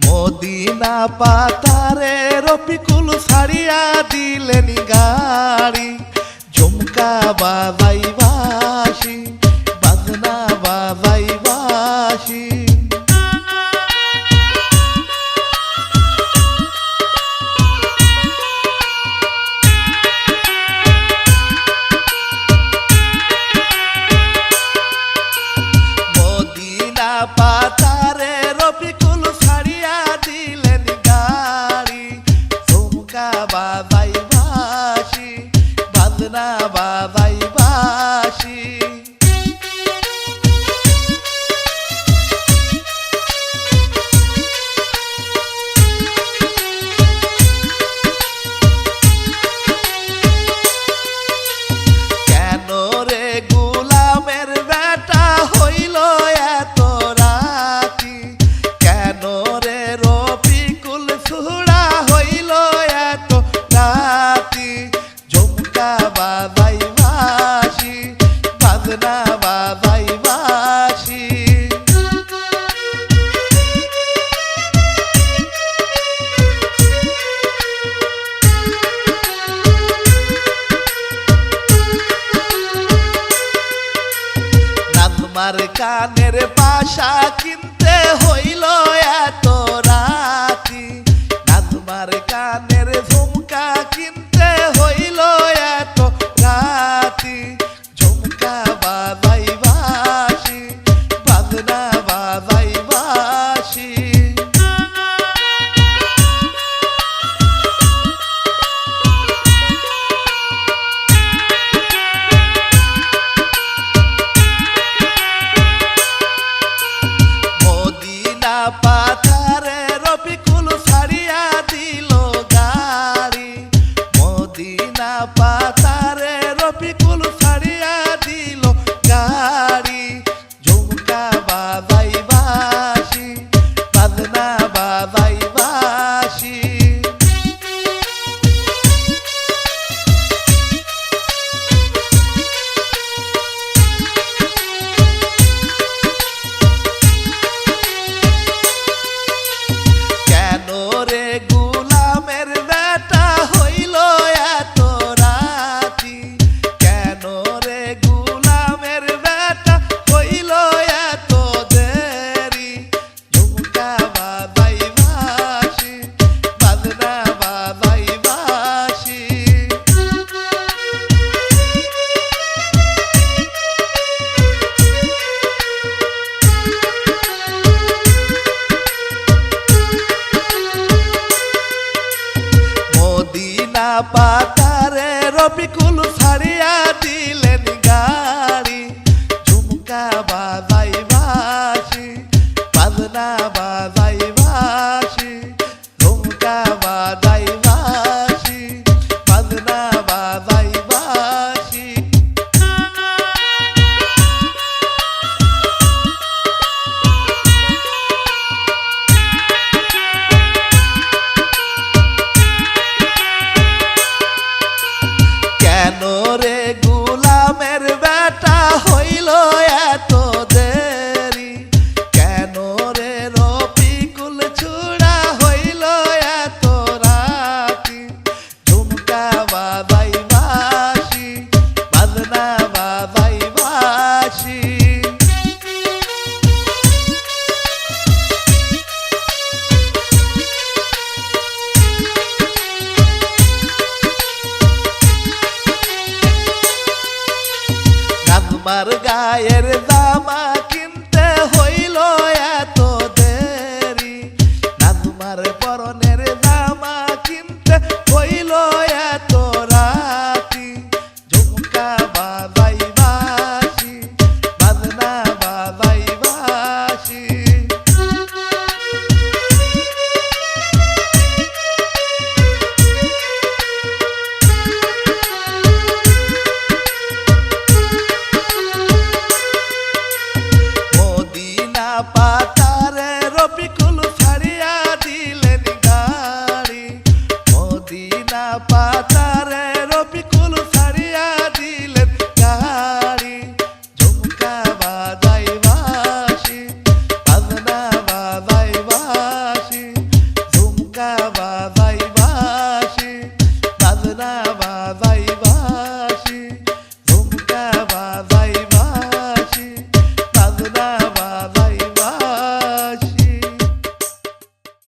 Medina পাতারে রফিকুল ছাড়িয়া দিলেন গাড়ি, ঝুমকা বাজাই বাঁশি, বাজনা বাজাই বাঁশি। মদিনা পাতারে রফিকুল ছাড়িয়া দিলেন গাড়ি, ঝুমকা বাজাই বাঁশি, বাজনা বাজাই বাঁশি। কেন রে গোলামের বেটা হইল এত রাতি, কেন রে রফিকুল ছুড়া হইল এত রাতি, ঝুমকা বাজাই বাঁশি, বাজনা বাজাই বাঁশি। নাজমার কানের পাশা কিনতে হইল এত রাতি, নাজমার কানের ঝুমকা কিনতে হইল এত রাতি, ঝুমকা বাজাই বাঁশি, বাজনা বাজাই বাঁশি। মদিনা পাতারে রফিকুল ছাড়িয়া দিল গাড়ি, মদিনা পাতারে রফিকুল ছাড়িয়া দিল গাড়ি, ঝুমকা বাজাই বাঁশি, বাজনা বাজাই বাঁশি। কেন রে গোলামের বেটা হইল এত রাতি, কেন রে গোলামের বেটা হইল এত দেরি, ঝুমকা বাজাই বাঁশি, বাজনা বাজাই বাঁশি। মদিনা পাতারে রফিকুল ছাড়িয়া দিলেন গাড়ি, ঝুমকা বাজাই বাঁশি, বাজনা বাজাই বাঁশি, ঝুমকা বাজাই বাঁশি, বাজনা বাজাই বাঁশি। কেন রে গোলামের বেটা হইল এত দেরি, কেন রে রফিকুল ছুড়া হইল এত রাতি, ঝুমকা বাজাই বাঁশি, বাজনা বাজাই বাঁশি। নাজমার গায়ের জামা